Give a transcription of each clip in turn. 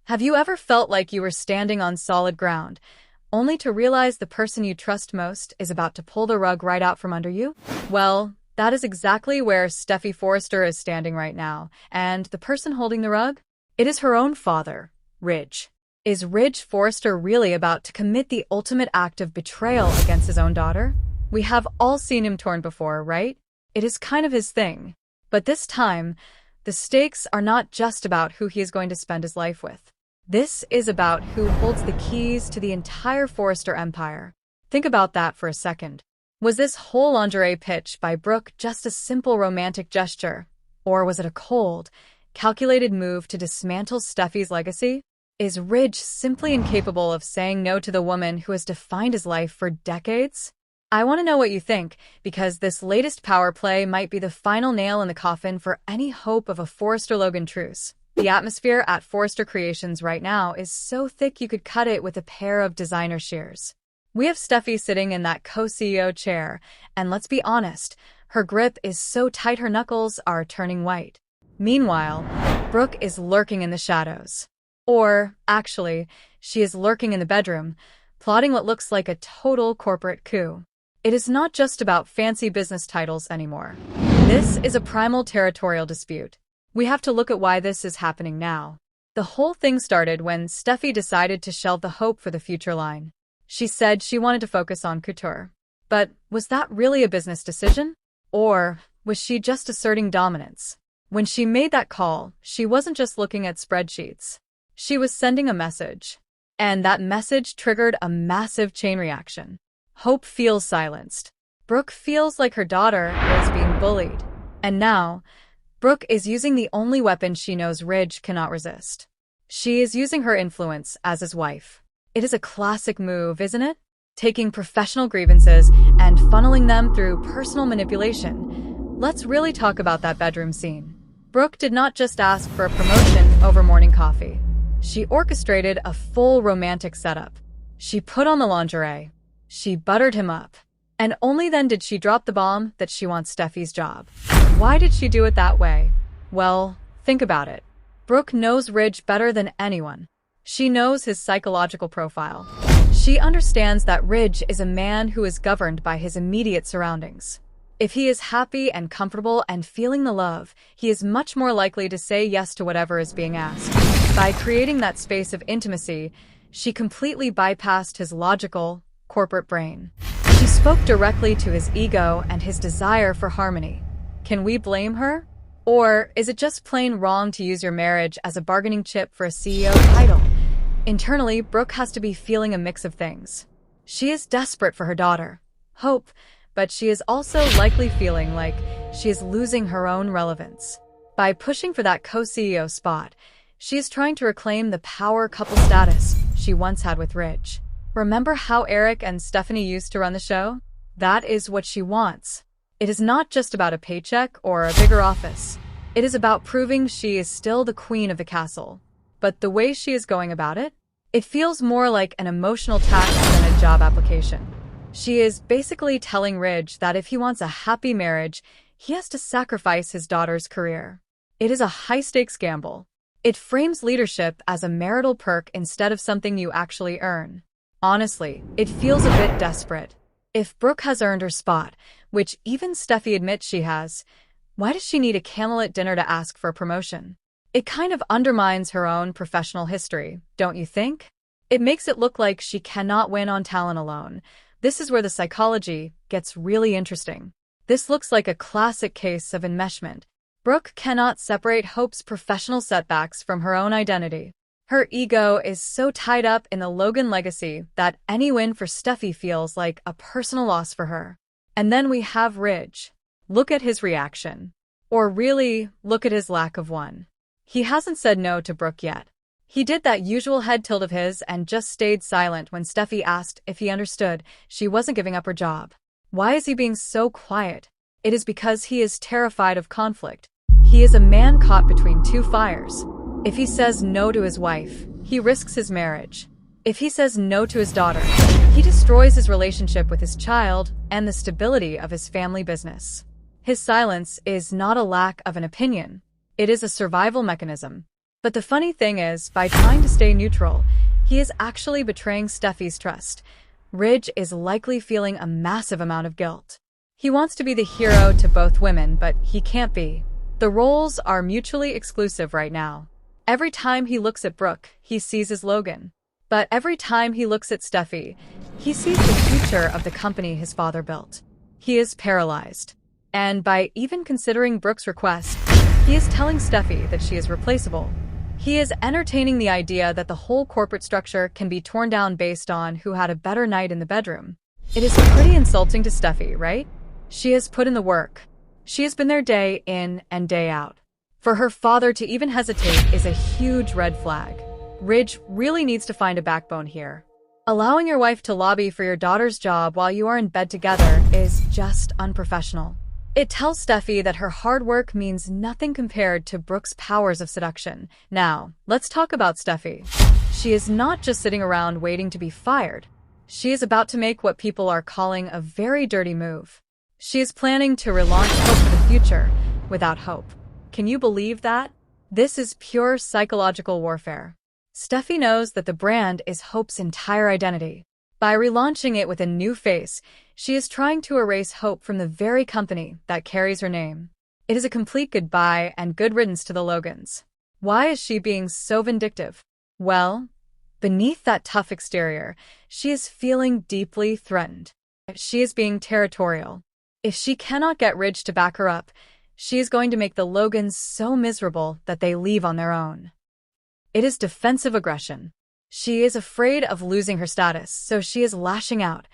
Have you ever felt like you were standing on solid ground, only to realize the person you trust most is about to pull the rug right out from under you? Well, that is exactly where Steffi Forrester is standing right now, and the person holding the rug? It is her own father, Ridge. Is Ridge Forrester really about to commit the ultimate act of betrayal against his own daughter? We have all seen him torn before, right? It is kind of his thing. But this time, the stakes are not just about who he is going to spend his life with. This is about who holds the keys to the entire Forrester empire. Think about that for a second. Was this whole lingerie pitch by Brooke just a simple romantic gesture? Or was it a cold, calculated move to dismantle Steffi's legacy? Is Ridge simply incapable of saying no to the woman who has defined his life for decades? I want to know what you think, because this latest power play might be the final nail in the coffin for any hope of a Forrester-Logan truce. The atmosphere at Forrester Creations right now is so thick you could cut it with a pair of designer shears. We have Steffi sitting in that co-CEO chair, and let's be honest, her grip is so tight her knuckles are turning white. Meanwhile, Brooke is lurking in the shadows. Or, actually, she is lurking in the bedroom, plotting what looks like a total corporate coup. It is not just about fancy business titles anymore. This is a primal territorial dispute. We have to look at why this is happening now. The whole thing started when Steffi decided to shelve the hope for the future line. She said she wanted to focus on couture. But was that really a business decision? Or was she just asserting dominance? When she made that call, she wasn't just looking at spreadsheets. She was sending a message. And that message triggered a massive chain reaction. Hope feels silenced. Brooke feels like her daughter is being bullied. And now, Brooke is using the only weapon she knows Ridge cannot resist. She is using her influence as his wife. It is a classic move, isn't it? Taking professional grievances and funneling them through personal manipulation. Let's really talk about that bedroom scene. Brooke did not just ask for a promotion over morning coffee. She orchestrated a full romantic setup. She put on the lingerie. She buttered him up. And only then did she drop the bomb that she wants Steffi's job. Why did she do it that way? Well, think about it. Brooke knows Ridge better than anyone. She knows his psychological profile. She understands that Ridge is a man who is governed by his immediate surroundings. If he is happy and comfortable and feeling the love, he is much more likely to say yes to whatever is being asked. By creating that space of intimacy, she completely bypassed his logical, corporate brain. She spoke directly to his ego and his desire for harmony. Can we blame her? Or is it just plain wrong to use your marriage as a bargaining chip for a CEO title? Internally, Brooke has to be feeling a mix of things. She is desperate for her daughter, Hope, but she is also likely feeling like she is losing her own relevance. By pushing for that co-CEO spot, she is trying to reclaim the power couple status she once had with Ridge. Remember how Eric and Stephanie used to run the show? That is what she wants. It is not just about a paycheck or a bigger office. It is about proving she is still the queen of the castle. But the way she is going about it? It feels more like an emotional tax than a job application. She is basically telling Ridge that if he wants a happy marriage, he has to sacrifice his daughter's career. It is a high-stakes gamble. It frames leadership as a marital perk instead of something you actually earn. Honestly, it feels a bit desperate. If Brooke has earned her spot, which even Steffi admits she has, why does she need a candlelit dinner to ask for a promotion? It kind of undermines her own professional history, don't you think? It makes it look like she cannot win on talent alone. This is where the psychology gets really interesting. This looks like a classic case of enmeshment. Brooke cannot separate Hope's professional setbacks from her own identity. Her ego is so tied up in the Logan legacy that any win for Steffi feels like a personal loss for her. And then we have Ridge. Look at his reaction. Or really, look at his lack of one. He hasn't said no to Brooke yet. He did that usual head tilt of his and just stayed silent when Steffi asked if he understood she wasn't giving up her job. Why is he being so quiet? It is because he is terrified of conflict. He is a man caught between two fires. If he says no to his wife, he risks his marriage. If he says no to his daughter, he destroys his relationship with his child and the stability of his family business. His silence is not a lack of an opinion. It is a survival mechanism. But the funny thing is, by trying to stay neutral, he is actually betraying Steffi's trust. Ridge is likely feeling a massive amount of guilt. He wants to be the hero to both women, but he can't be. The roles are mutually exclusive right now. Every time he looks at Brooke, he sees his Logan. But every time he looks at Steffi, he sees the future of the company his father built. He is paralyzed. And by even considering Brooke's request, he is telling Steffi that she is replaceable. He is entertaining the idea that the whole corporate structure can be torn down based on who had a better night in the bedroom. It is pretty insulting to Steffi, right? She has put in the work. She has been there day in and day out. For her father to even hesitate is a huge red flag. Ridge really needs to find a backbone here. Allowing your wife to lobby for your daughter's job while you are in bed together is just unprofessional. It tells Steffi that her hard work means nothing compared to Brooke's powers of seduction. Now, let's talk about Steffi. She is not just sitting around waiting to be fired. She is about to make what people are calling a very dirty move. She is planning to relaunch Hope for the future without Hope. Can you believe that? This is pure psychological warfare. Steffi knows that the brand is Hope's entire identity. By relaunching it with a new face, she is trying to erase Hope from the very company that carries her name. It is a complete goodbye and good riddance to the Logans. Why is she being so vindictive? Well, beneath that tough exterior, she is feeling deeply threatened. She is being territorial. If she cannot get Ridge to back her up, she is going to make the Logans so miserable that they leave on their own. It is defensive aggression. She is afraid of losing her status, so she is lashing out.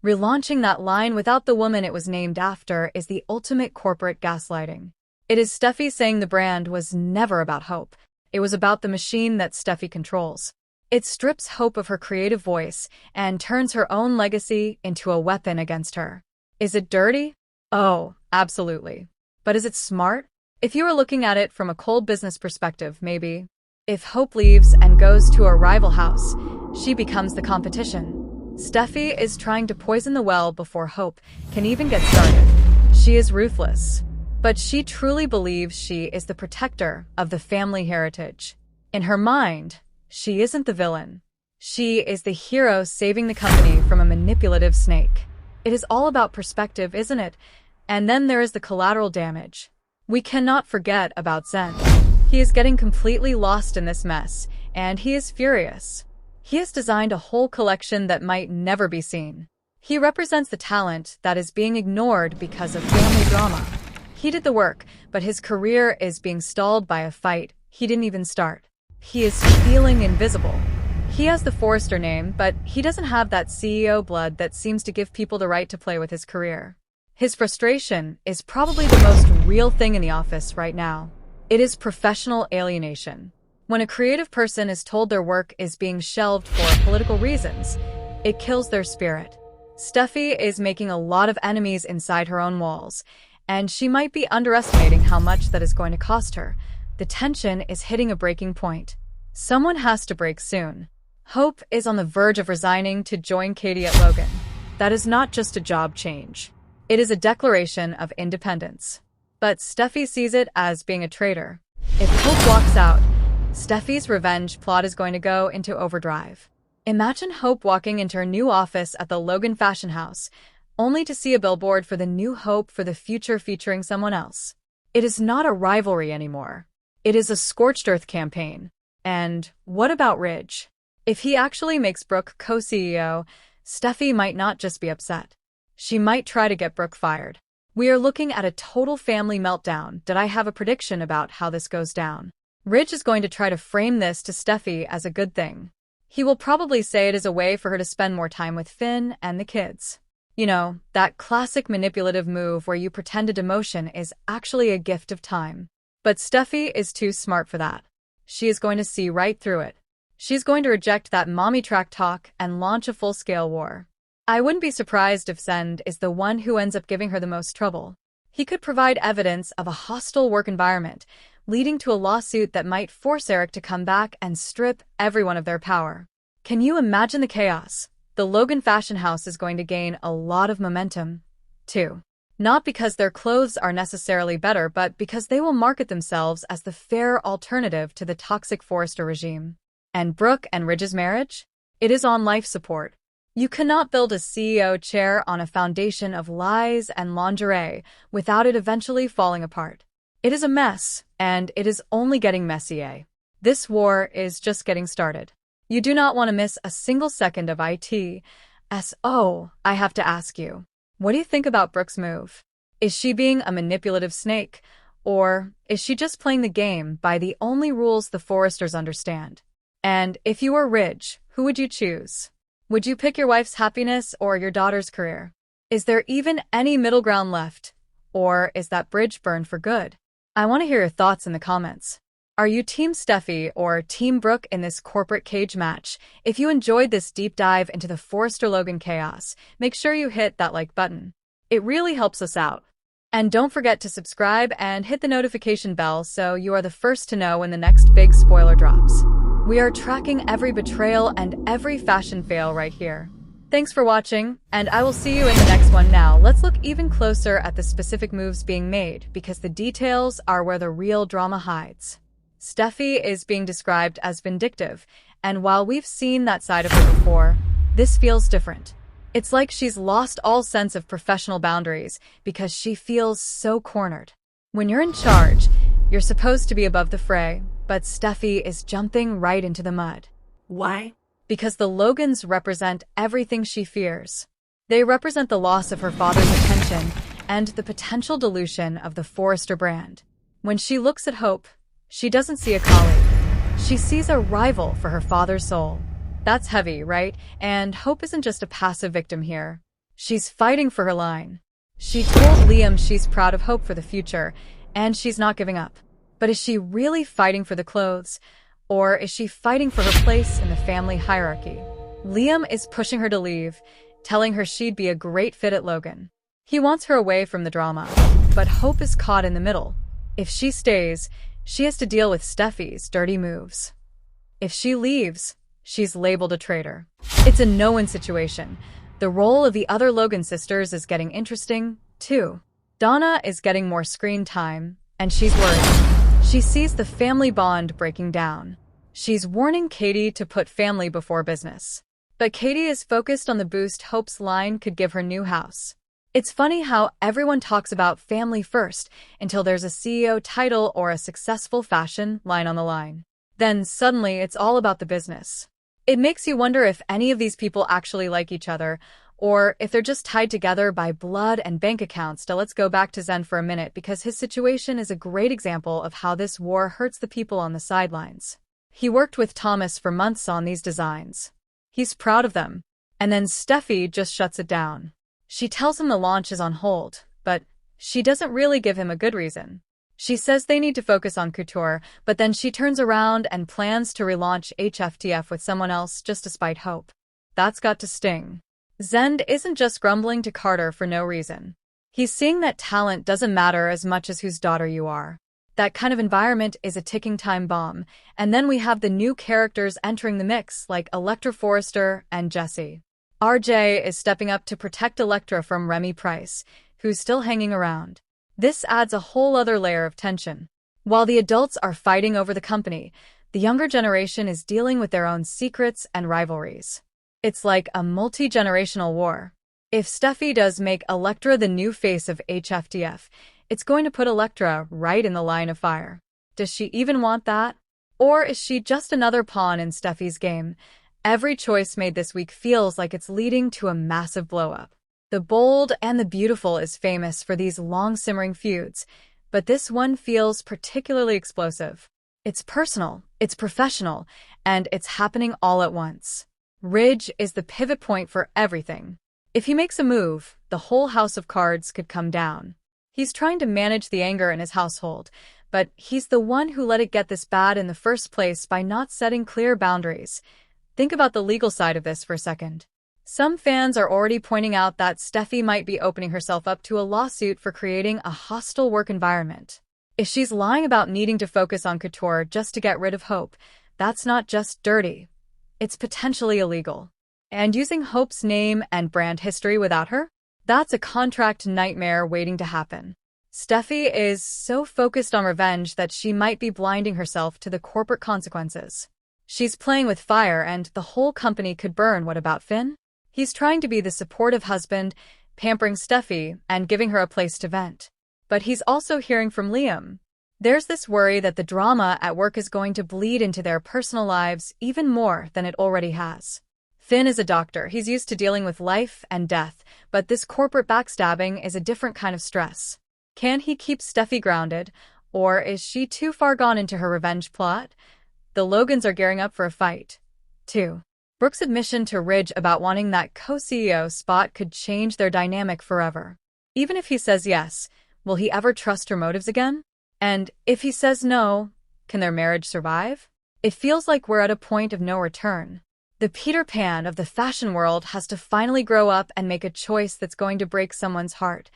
Relaunching that line without the woman it was named after is the ultimate corporate gaslighting. It is Steffi saying the brand was never about Hope. It was about the machine that Steffi controls. It strips Hope of her creative voice and turns her own legacy into a weapon against her. Is it dirty? Oh, absolutely. But is it smart? If you are looking at it from a cold business perspective, maybe. If Hope leaves and goes to a rival house, she becomes the competition. Steffi is trying to poison the well before Hope can even get started. She is ruthless, but she truly believes she is the protector of the family heritage. In her mind, she isn't the villain. She is the hero saving the company from a manipulative snake. It is all about perspective, isn't it? And then there is the collateral damage. We cannot forget about Zen. He is getting completely lost in this mess, and he is furious. He has designed a whole collection that might never be seen. He represents the talent that is being ignored because of family drama. He did the work, but his career is being stalled by a fight he didn't even start. He is feeling invisible. He has the Forrester name, but he doesn't have that CEO blood that seems to give people the right to play with his career. His frustration is probably the most real thing in the office right now. It is professional alienation. When a creative person is told their work is being shelved for political reasons, it kills their spirit. Steffi is making a lot of enemies inside her own walls, and she might be underestimating how much that is going to cost her. The tension is hitting a breaking point. Someone has to break soon. Hope is on the verge of resigning to join Katie at Logan. That is not just a job change. It is a declaration of independence. But Steffi sees it as being a traitor. If Hope walks out, Steffi's revenge plot is going to go into overdrive. Imagine Hope walking into her new office at the Logan Fashion House, only to see a billboard for the new Hope for the future featuring someone else. It is not a rivalry anymore. It is a scorched earth campaign. And what about Ridge? If he actually makes Brooke co-CEO, Steffi might not just be upset. She might try to get Brooke fired. We are looking at a total family meltdown. Did I have a prediction about how this goes down? Ridge is going to try to frame this to Steffi as a good thing. He will probably say it is a way for her to spend more time with Finn and the kids. You know, that classic manipulative move where you pretended emotion is actually a gift of time. But Steffi is too smart for that. She is going to see right through it. She's going to reject that mommy track talk and launch a full-scale war. I wouldn't be surprised if Zend is the one who ends up giving her the most trouble. He could provide evidence of a hostile work environment, leading to a lawsuit that might force Eric to come back and strip everyone of their power. Can you imagine the chaos? The Logan Fashion House is going to gain a lot of momentum, too. Not because their clothes are necessarily better, but because they will market themselves as the fair alternative to the toxic Forrester regime. And Brooke and Ridge's marriage? It is on life support. You cannot build a CEO chair on a foundation of lies and lingerie without it eventually falling apart. It is a mess, and it is only getting messier. This war is just getting started. You do not want to miss a single second of it. So, I have to ask you, what do you think about Brooke's move? Is she being a manipulative snake, or is she just playing the game by the only rules the Forresters understand? And if you were Ridge, who would you choose? Would you pick your wife's happiness or your daughter's career? Is there even any middle ground left? Or is that bridge burned for good? I want to hear your thoughts in the comments. Are you Team Steffi or Team Brooke in this corporate cage match? If you enjoyed this deep dive into the Forrester-Logan chaos, make sure you hit that like button. It really helps us out. And don't forget to subscribe and hit the notification bell so you are the first to know when the next big spoiler drops. We are tracking every betrayal and every fashion fail right here. Thanks for watching, and I will see you in the next one. Now, let's look even closer at the specific moves being made, because the details are where the real drama hides. Steffi is being described as vindictive, and while we've seen that side of her before, this feels different. It's like she's lost all sense of professional boundaries because she feels so cornered. When you're in charge, you're supposed to be above the fray, but Steffi is jumping right into the mud. Why? Because the Logans represent everything she fears. They represent the loss of her father's attention and the potential dilution of the Forrester brand. When she looks at Hope, she doesn't see a colleague. She sees a rival for her father's soul. That's heavy, right? And Hope isn't just a passive victim here. She's fighting for her line. She told Liam she's proud of Hope for the future, and she's not giving up. But is she really fighting for the clothes? Or is she fighting for her place in the family hierarchy? Liam is pushing her to leave, telling her she'd be a great fit at Logan. He wants her away from the drama, but Hope is caught in the middle. If she stays, she has to deal with Steffi's dirty moves. If she leaves, she's labeled a traitor. It's a no-win situation. The role of the other Logan sisters is getting interesting, too. Donna is getting more screen time, and she's worried. She sees the family bond breaking down. She's warning Katie to put family before business. But Katie is focused on the boost Hope's line could give her new house. It's funny how everyone talks about family first until there's a CEO title or a successful fashion line on the line. Then suddenly it's all about the business. It makes you wonder if any of these people actually like each other, or if they're just tied together by blood and bank accounts. Now let's go back to Zen for a minute, because his situation is a great example of how this war hurts the people on the sidelines. He worked with Thomas for months on these designs. He's proud of them. And then Steffi just shuts it down. She tells him the launch is on hold, but she doesn't really give him a good reason. She says they need to focus on couture, but then she turns around and plans to relaunch HFTF with someone else just to spite Hope. That's got to sting. Zend isn't just grumbling to Carter for no reason. He's seeing that talent doesn't matter as much as whose daughter you are. That kind of environment is a ticking time bomb, and then we have the new characters entering the mix, like Electra Forrester and Jessie. RJ is stepping up to protect Electra from Remy Price, who's still hanging around. This adds a whole other layer of tension. While the adults are fighting over the company, the younger generation is dealing with their own secrets and rivalries. It's like a multi-generational war. If Steffi does make Electra the new face of HFTF, it's going to put Electra right in the line of fire. Does she even want that? Or is she just another pawn in Steffi's game? Every choice made this week feels like it's leading to a massive blow-up. The Bold and the Beautiful is famous for these long-simmering feuds, but this one feels particularly explosive. It's personal, it's professional, and it's happening all at once. Ridge is the pivot point for everything. If he makes a move, the whole house of cards could come down. He's trying to manage the anger in his household, but he's the one who let it get this bad in the first place by not setting clear boundaries. Think about the legal side of this for a second. Some fans are already pointing out that Steffi might be opening herself up to a lawsuit for creating a hostile work environment. If she's lying about needing to focus on couture just to get rid of Hope, that's not just dirty. It's potentially illegal. And using Hope's name and brand history without her? That's a contract nightmare waiting to happen. Steffi is so focused on revenge that she might be blinding herself to the corporate consequences. She's playing with fire and the whole company could burn. What about Finn? He's trying to be the supportive husband, pampering Steffi and giving her a place to vent. But he's also hearing from Liam. There's this worry that the drama at work is going to bleed into their personal lives even more than it already has. Finn is a doctor. He's used to dealing with life and death, but this corporate backstabbing is a different kind of stress. Can he keep Steffi grounded, or is she too far gone into her revenge plot? The Logans are gearing up for a fight. 2. Brooke's admission to Ridge about wanting that co-CEO spot could change their dynamic forever. Even if he says yes, will he ever trust her motives again? And if he says no, can their marriage survive? It feels like we're at a point of no return. The Peter Pan of the fashion world has to finally grow up and make a choice that's going to break someone's heart.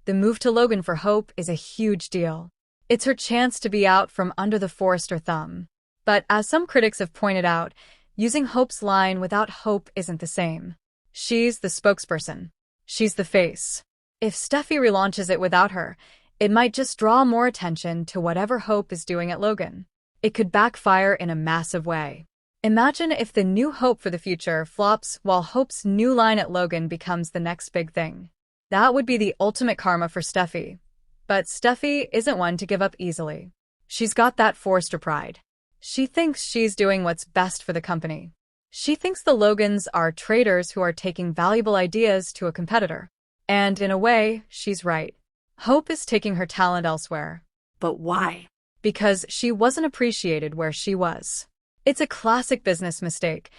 The move to Logan for Hope is a huge deal. It's her chance to be out from under the Forrester thumb. But as some critics have pointed out, using Hope's line without Hope isn't the same. She's the spokesperson. She's the face. If Steffi relaunches it without her, it might just draw more attention to whatever Hope is doing at Logan. It could backfire in a massive way. Imagine if the new Hope for the future flops while Hope's new line at Logan becomes the next big thing. That would be the ultimate karma for Steffi. But Steffi isn't one to give up easily. She's got that Forrester pride. She thinks she's doing what's best for the company. She thinks the Logans are traitors who are taking valuable ideas to a competitor. And in a way, she's right. Hope is taking her talent elsewhere. But why? Because she wasn't appreciated where she was. It's a classic business mistake.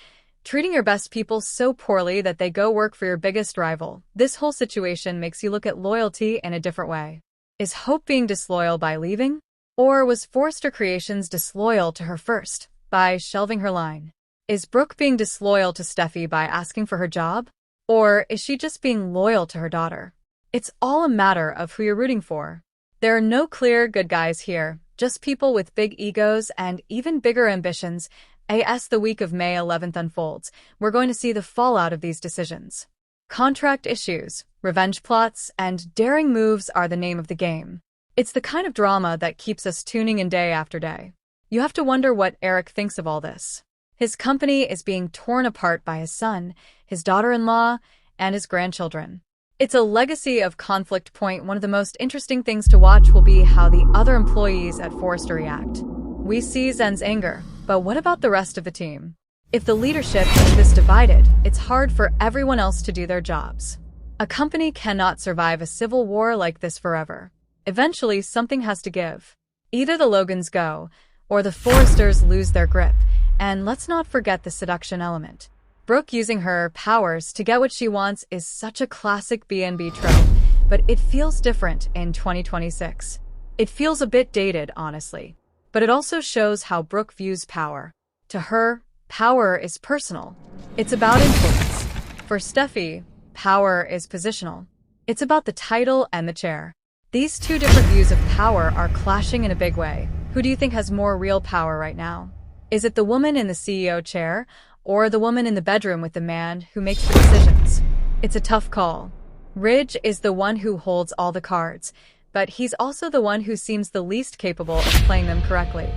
Treating your best people so poorly that they go work for your biggest rival. This whole situation makes you look at loyalty in a different way. Is Hope being disloyal by leaving? Or was Forrester Creations disloyal to her first, by shelving her line? Is Brooke being disloyal to Steffi by asking for her job? Or is she just being loyal to her daughter? It's all a matter of who you're rooting for. There are no clear good guys here, just people with big egos and even bigger ambitions. As the week of May 11th unfolds, we're going to see the fallout of these decisions. Contract issues, revenge plots, and daring moves are the name of the game. It's the kind of drama that keeps us tuning in day after day. You have to wonder what Eric thinks of all this. His company is being torn apart by his son, his daughter-in-law, and his grandchildren. It's a legacy of conflict. One of the most interesting things to watch will be how the other employees at Forrester react. We see Zen's anger, but what about the rest of the team? If the leadership is this divided, it's hard for everyone else to do their jobs. A company cannot survive a civil war like this forever. Eventually, something has to give. Either the Logans go, or the Forresters lose their grip. And let's not forget the seduction element. Brooke using her powers to get what she wants is such a classic B&B trope, but it feels different in 2026. It feels a bit dated, honestly. But it also shows how Brooke views power. To her, power is personal. It's about influence. For Steffi, power is positional. It's about the title and the chair. These two different views of power are clashing in a big way. Who do you think has more real power right now? Is it the woman in the CEO chair, or the woman in the bedroom with the man who makes the decisions? It's a tough call. Ridge is the one who holds all the cards, but he's also the one who seems the least capable of playing them correctly.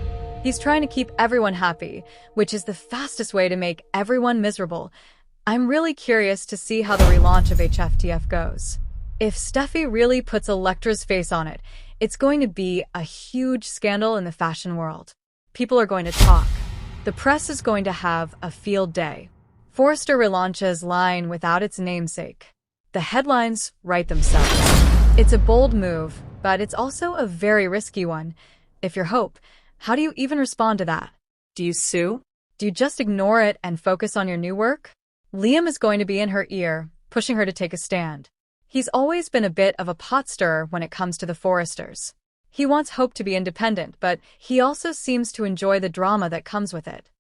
He's trying to keep everyone happy, which is the fastest way to make everyone miserable. I'm really curious to see how the relaunch of HFTF goes. If Steffi really puts Elektra's face on it, it's going to be a huge scandal in the fashion world. People are going to talk. The press is going to have a field day. Forrester relaunches line without its namesake. The headlines write themselves. It's a bold move, but it's also a very risky one. If you're Hope, how do you even respond to that? Do you sue? Do you just ignore it and focus on your new work? Liam is going to be in her ear, pushing her to take a stand. He's always been a bit of a pot stirrer when it comes to the Forresters. He wants Hope to be independent, but he also seems to enjoy the drama that comes with it.